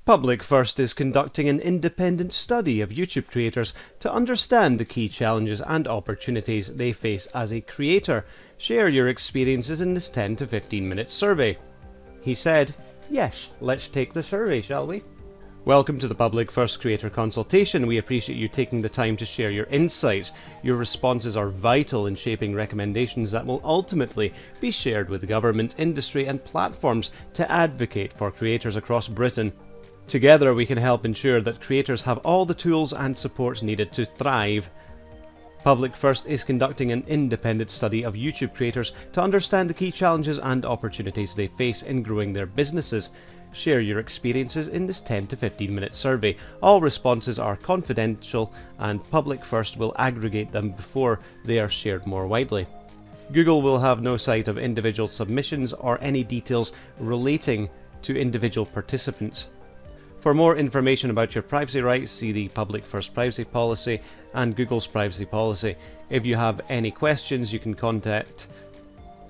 Public First is conducting an independent study of YouTube creators to understand the key challenges and opportunities they face as a creator. Share your experiences in this 10 to 15 minute survey. He said, yes, let's take the survey, shall we? Welcome to the Public First Creator Consultation. We appreciate you taking the time to share your insights. Your responses are vital in shaping recommendations that will ultimately be shared with government, industry and platforms to advocate for creators across Britain. Together we can help ensure that creators have all the tools and supports needed to thrive. Public First is conducting an independent study of YouTube creators to understand the key challenges and opportunities they face in growing their businesses. Share your experiences in this 10 to 15 minute survey. All responses are confidential and Public First will aggregate them before they are shared more widely. Google will have no sight of individual submissions or any details relating to individual participants. For more information about your privacy rights, see the Public First privacy policy and Google's privacy policy. If you have any questions, you can contact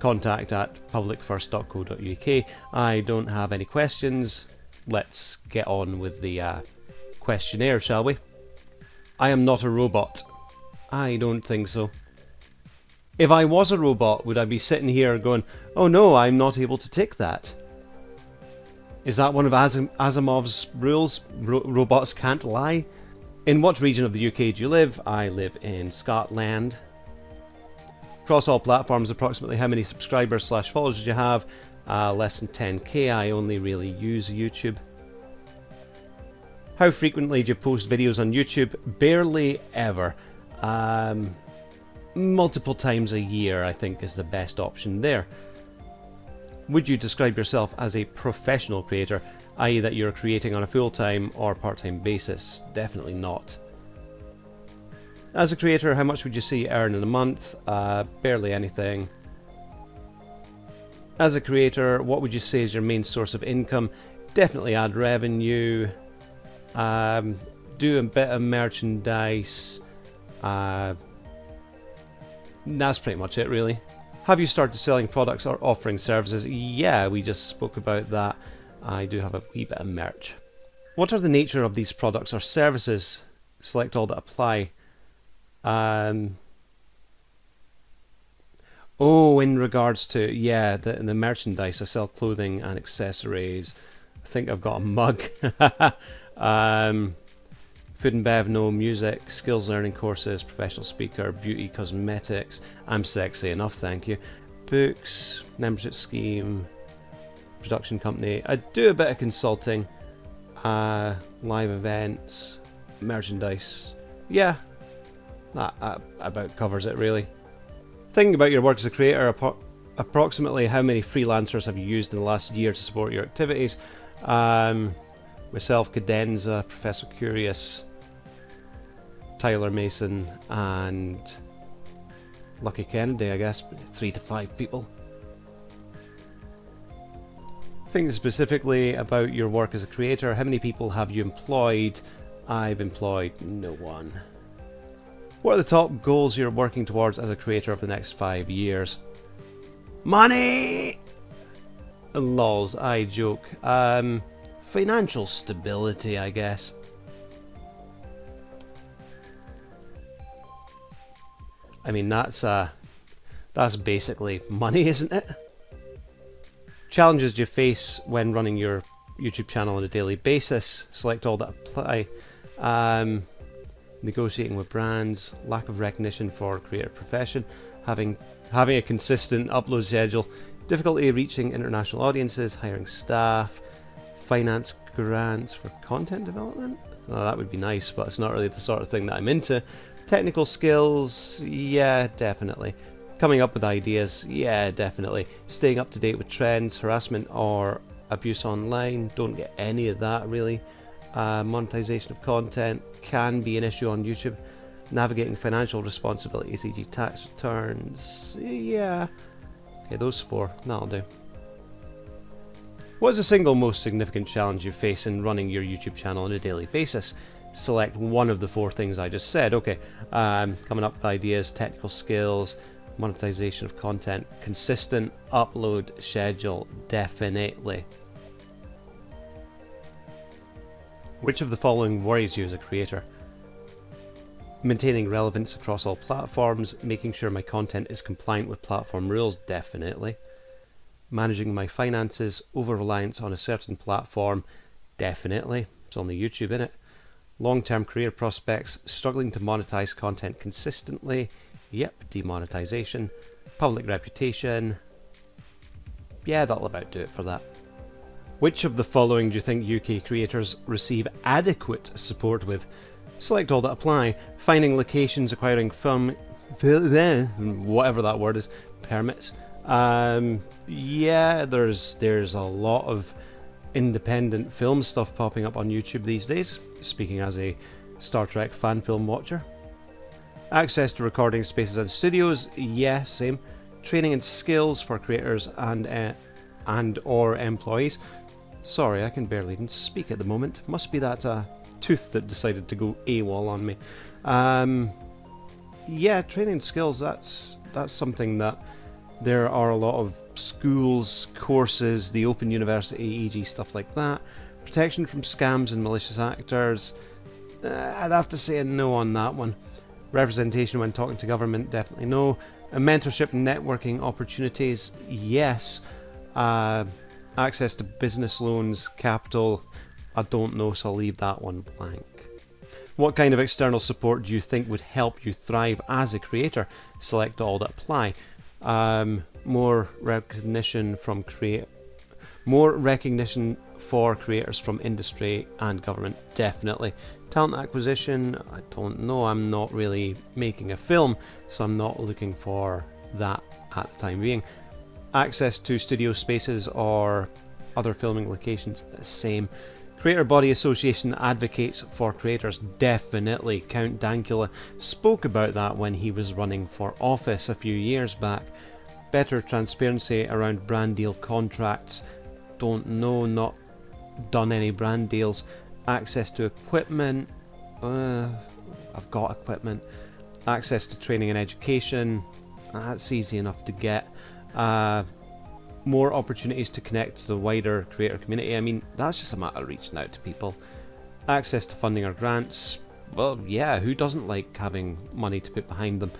at publicfirst.co.uk. I don't have any questions. Let's get on with the questionnaire, shall we? I am not a robot. I don't think so. If I was a robot, would I be sitting here going, oh no, I'm not able to tick that? Is that one of Asimov's rules? Robots can't lie? In what region of the UK do you live? I live in Scotland. Across all platforms, approximately how many subscribers / followers do you have? Less than 10k. I only really use YouTube. How frequently do you post videos on YouTube? Barely ever. Multiple times a year, I think, is the best option there. Would you describe yourself as a professional creator, i.e. that you're creating on a full-time or part-time basis? Definitely not. As a creator, how much would you say you earn in a month? Barely anything. As a creator, what would you say is your main source of income? Definitely ad revenue. Do a bit of merchandise. That's pretty much it, really. Have you started selling products or offering services? Yeah, we just spoke about that. I do have a wee bit of merch. What are the nature of these products or services? Select all that apply. Oh, in regards to, yeah, the merchandise. I sell clothing and accessories. I think I've got a mug. Food and bev, no. Music, skills learning courses, professional speaker, beauty, cosmetics. I'm sexy enough, thank you. Books, membership scheme, production company. I do a bit of consulting, live events, merchandise. Yeah, that about covers it, really. Thinking about your work as a creator, approximately how many freelancers have you used in the last year to support your activities? Myself, Cadenza, Professor Curious, Tyler Mason, and Lucky Kennedy, I guess. 3 to 5 people. Thinking specifically about your work as a creator, how many people have you employed? I've employed no one. What are the top goals you're working towards as a creator over the next 5 years? Money! Lols, I joke. Financial stability, I guess. I mean, that's basically money, isn't it? Challenges you face when running your YouTube channel on a daily basis. Select all that apply. Negotiating with brands, lack of recognition for creator profession, having a consistent upload schedule, difficulty reaching international audiences, hiring staff, finance grants for content development. Oh, that would be nice, but it's not really the sort of thing that I'm into. Technical skills, yeah, definitely. Coming up with ideas, yeah, definitely. Staying up to date with trends, harassment or abuse online, don't get any of that really. Monetization of content can be an issue on YouTube. Navigating financial responsibilities, e.g. tax returns, yeah. Okay, those 4, that'll do. What is the single most significant challenge you face in running your YouTube channel on a daily basis? Select one of the 4 things I just said. Okay, coming up with ideas, technical skills, monetization of content, consistent upload schedule, definitely. Which of the following worries you as a creator? Maintaining relevance across all platforms, making sure my content is compliant with platform rules, definitely. Managing my finances, over-reliance on a certain platform, definitely. It's only YouTube, innit? Long-term career prospects, struggling to monetize content consistently, yep, demonetization. Public reputation, yeah, that'll about do it for that. Which of the following do you think UK creators receive adequate support with? Select all that apply. Finding locations, acquiring film, whatever that word is, permits. Yeah, there's a lot of independent film stuff popping up on YouTube these days, speaking as a Star Trek fan film watcher. Access to recording spaces and studios, yeah, same. Training and skills for creators and or employees. Sorry, I can barely even speak at the moment. Must be that tooth that decided to go AWOL on me. Yeah, training skills, that's something that there are a lot of schools, courses, the Open University, e.g. stuff like that. Protection from scams and malicious actors. I'd have to say a no on that one. Representation when talking to government, definitely no. And mentorship and networking opportunities, yes. Access to business loans, capital, I don't know, so I'll leave that one blank. What kind of external support do you think would help you thrive as a creator? Select all that apply. More recognition for creators from industry and government, definitely. Talent acquisition, I don't know, I'm not really making a film, so I'm not looking for that at the time being. Access to studio spaces or other filming locations, same. Creator Body Association advocates for creators, definitely. Count Dankula spoke about that when he was running for office a few years back. Better transparency around brand deal contracts, don't know, not done any brand deals. Access to equipment, I've got equipment. Access to training and education, that's easy enough to get. More opportunities to connect to the wider creator community, I mean, that's just a matter of reaching out to people. Access to funding or grants, well, yeah, who doesn't like having money to put behind them?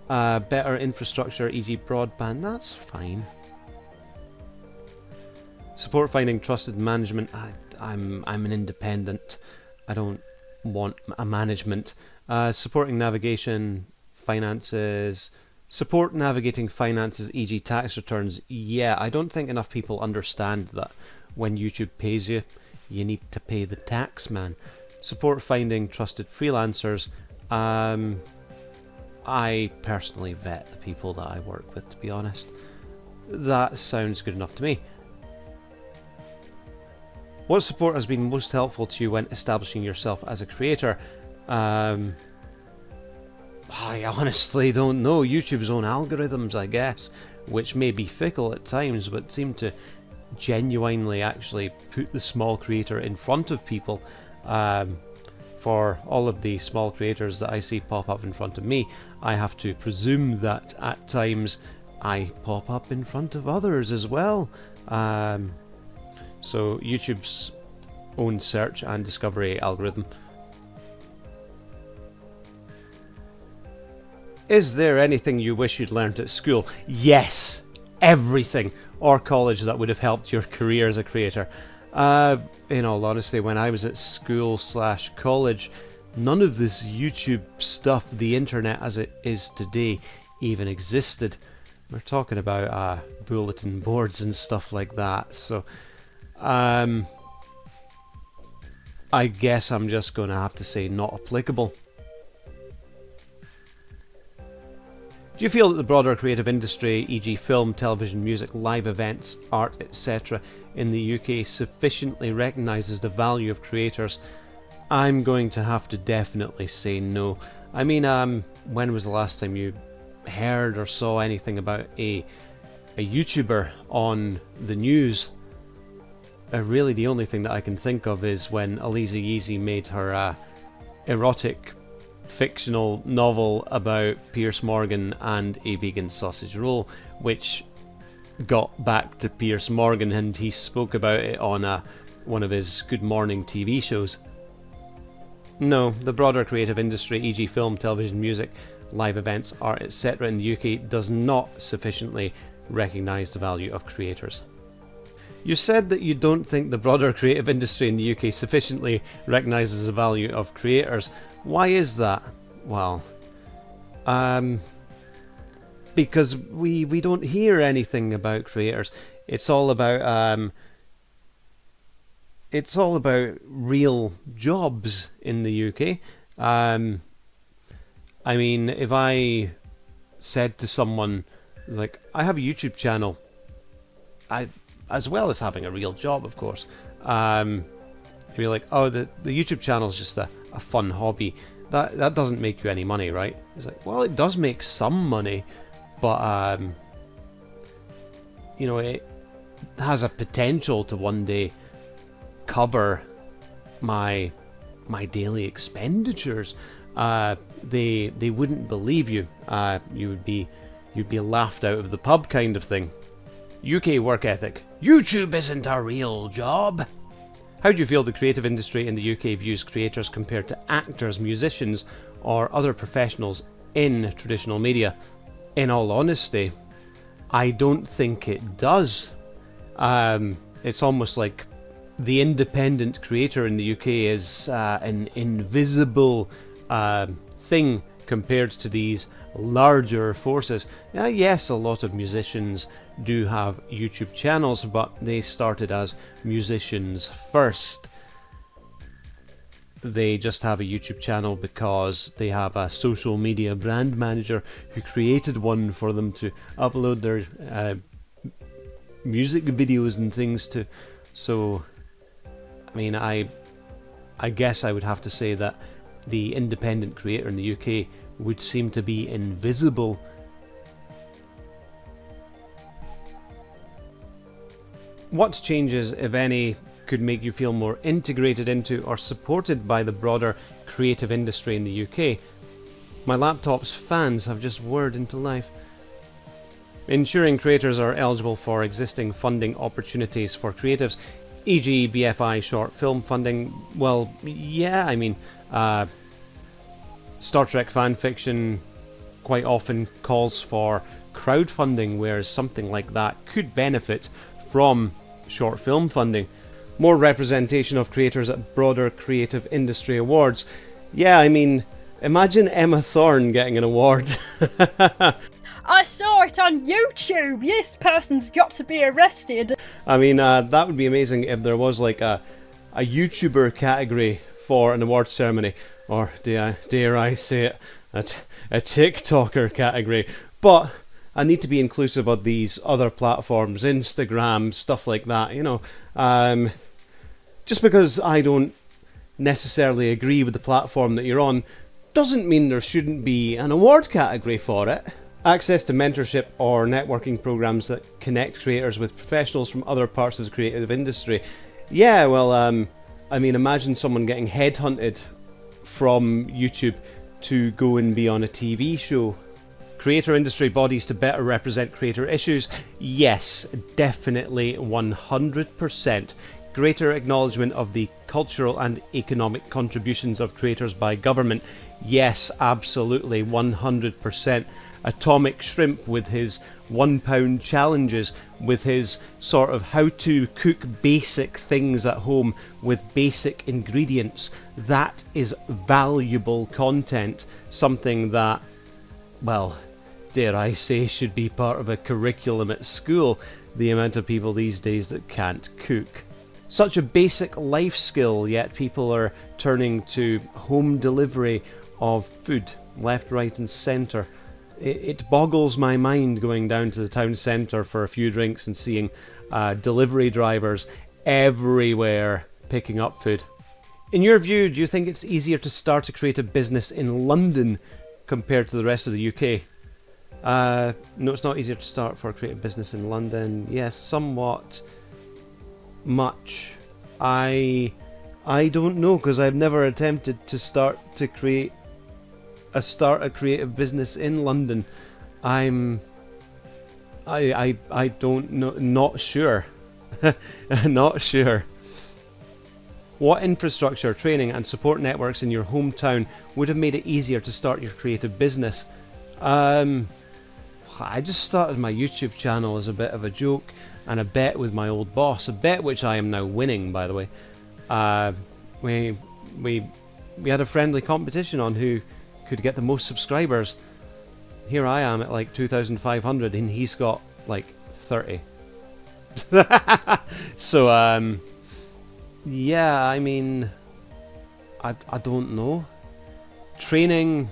Better infrastructure, e.g. broadband, that's fine. Support finding trusted management, I'm an independent, I don't want a management. Supporting navigation, finances, support navigating finances, e.g. tax returns, yeah, I don't think enough people understand that when YouTube pays you, you need to pay the tax man. Support finding trusted freelancers, I personally vet the people that I work with, to be honest. That sounds good enough to me. What support has been most helpful to you when establishing yourself as a creator? I honestly don't know. YouTube's own algorithms, I guess, which may be fickle at times, but seem to genuinely actually put the small creator in front of people. For all of the small creators that I see pop up in front of me, I have to presume that at times I pop up in front of others as well. So YouTube's own search and discovery algorithm. Is there anything you wish you'd learnt at school? Yes, everything, or college that would have helped your career as a creator. In all honesty, when I was at school/college, none of this YouTube stuff, the internet as it is today, even existed. We're talking about bulletin boards and stuff like that, so I guess I'm just going to have to say not applicable. Do you feel that the broader creative industry, e.g. film, television, music, live events, art, etc. in the UK sufficiently recognises the value of creators? I'm going to have to definitely say no. I mean, when was the last time you heard or saw anything about a YouTuber on the news? Really the only thing that I can think of is when Aliza Yeezy made her erotic fictional novel about Piers Morgan and a vegan sausage roll, which got back to Piers Morgan and he spoke about it on one of his Good Morning TV shows. No, the broader creative industry, e.g. film, television, music, live events, art, etc. in the UK does not sufficiently recognise the value of creators. You said that you don't think the broader creative industry in the UK sufficiently recognises the value of creators. Why is that? Well, because we don't hear anything about creators. It's all about real jobs in the UK. I mean, if I said to someone, like, I have a YouTube channel, as well as having a real job, of course. You're like, oh, the YouTube channel is just a fun hobby. That doesn't make you any money, right? It's like, well, it does make some money, but you know, it has a potential to one day cover my daily expenditures. They wouldn't believe you. You'd be laughed out of the pub, kind of thing. UK work ethic. YouTube isn't a real job. How do you feel the creative industry in the UK views creators compared to actors, musicians, or other professionals in traditional media? In all honesty, I don't think it does. It's almost like the independent creator in the UK is an invisible thing compared to these larger forces. Yes, a lot of musicians do have YouTube channels, but they started as musicians first. They just have a YouTube channel because they have a social media brand manager who created one for them to upload their music videos and things to. So, I mean, I guess I would have to say that the independent creator in the UK would seem to be invisible. What changes, if any, could make you feel more integrated into or supported by the broader creative industry in the UK? My laptop's fans have just whirred into life. Ensuring creators are eligible for existing funding opportunities for creatives, e.g. BFI short film funding. Well, yeah, I mean, Star Trek fanfiction quite often calls for crowdfunding, whereas something like that could benefit from short film funding. More representation of creators at broader creative industry awards. Yeah, I mean, imagine Emma Thorne getting an award. I saw it on YouTube! This person's got to be arrested! I mean, that would be amazing if there was like a YouTuber category for an awards ceremony, or dare I say it, a TikToker category. But I need to be inclusive of these other platforms, Instagram, stuff like that, you know. Just because I don't necessarily agree with the platform that you're on doesn't mean there shouldn't be an award category for it. Access to mentorship or networking programs that connect creators with professionals from other parts of the creative industry. Yeah, well, I mean, imagine someone getting headhunted from YouTube to go and be on a TV show. Creator industry bodies to better represent creator issues. Yes, definitely 100%. Greater acknowledgement of the cultural and economic contributions of creators by government. Yes, absolutely 100%. Atomic Shrimp with his £1 challenges, with his sort of how to cook basic things at home with basic ingredients. That is valuable content, something that, well, dare I say, should be part of a curriculum at school, the amount of people these days that can't cook. Such a basic life skill, yet people are turning to home delivery of food, left, right and centre. It boggles my mind going down to the town centre for a few drinks and seeing delivery drivers everywhere picking up food. In your view, do you think it's easier to start a creative business in London compared to the rest of the UK? No, it's not easier to start for a creative business in London. Yes, somewhat. Much. I don't know, because I've never attempted to start a creative business in London. I don't know, not sure. Not sure. What infrastructure, training and support networks in your hometown would have made it easier to start your creative business? I just started my YouTube channel as a bit of a joke and a bet with my old boss, a bet which I am now winning, by the way. We had a friendly competition on who could get the most subscribers. Here I am at like 2,500 and he's got like 30. So yeah, I mean, I don't know. Training,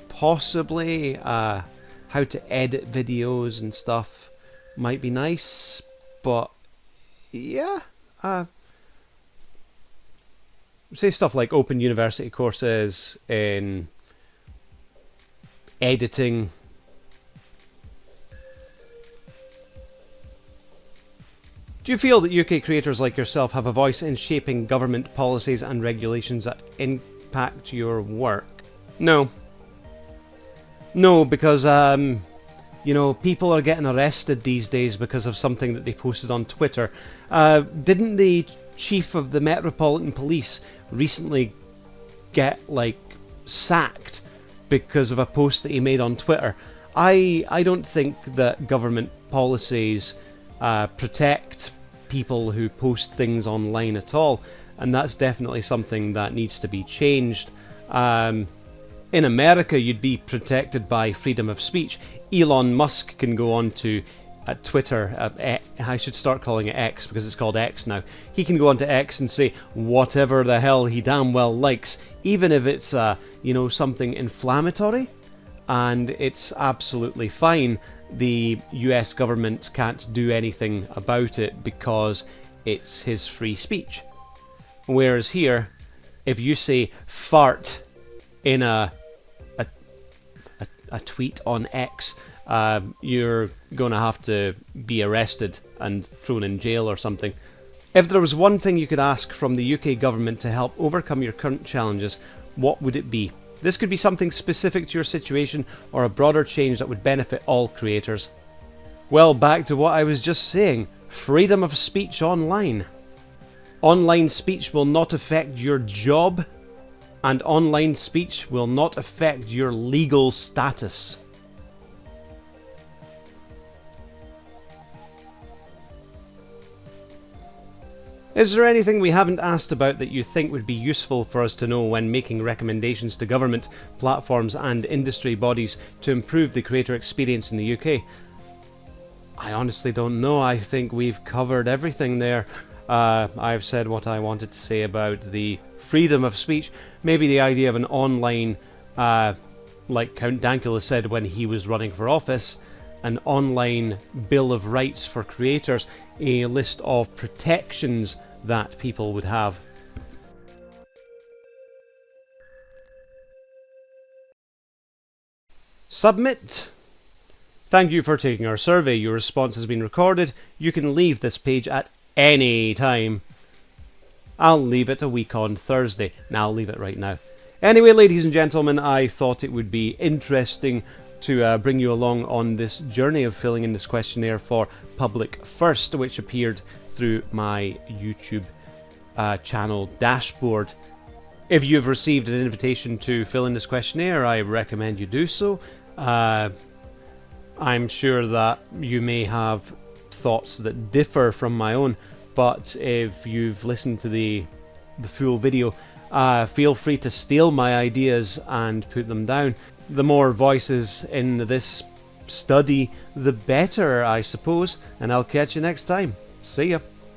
possibly. How to edit videos and stuff might be nice, but yeah, say stuff like open university courses in editing. Do you feel that UK creators like yourself have a voice in shaping government policies and regulations that impact your work? No. No, because, you know, people are getting arrested these days because of something that they posted on Twitter. Didn't the chief of the Metropolitan Police recently get, like, sacked because of a post that he made on Twitter? I don't think that government policies protect people who post things online at all, and that's definitely something that needs to be changed. In America, you'd be protected by freedom of speech. Elon Musk can go on to Twitter, I should start calling it X because it's called X now. He can go on to X and say whatever the hell he damn well likes, even if it's you know, something inflammatory, and it's absolutely fine. The US government can't do anything about it because it's his free speech. Whereas here, if you say fart in a tweet on X, you're going to have to be arrested and thrown in jail or something. If there was one thing you could ask from the UK government to help overcome your current challenges, what would it be? This could be something specific to your situation or a broader change that would benefit all creators. Well, back to what I was just saying, freedom of speech online. Online speech will not affect your job, and online speech will not affect your legal status. Is there anything we haven't asked about that you think would be useful for us to know when making recommendations to government, platforms and industry bodies to improve the creator experience in the UK? I honestly don't know. I think we've covered everything there. I've said what I wanted to say about the freedom of speech. Maybe the idea of an online, like Count Dankula said when he was running for office, an online Bill of Rights for creators, a list of protections that people would have. Submit. Thank you for taking our survey. Your response has been recorded. You can leave this page at any time. I'll leave it a week on Thursday. Now I'll leave it right now. Anyway, ladies and gentlemen, I thought it would be interesting to bring you along on this journey of filling in this questionnaire for Public First, which appeared through my YouTube channel dashboard. If you've received an invitation to fill in this questionnaire, I recommend you do so. I'm sure that you may have thoughts that differ from my own, but if you've listened to the full video, feel free to steal my ideas and put them down. The more voices in this study, the better, I suppose, and I'll catch you next time. See ya.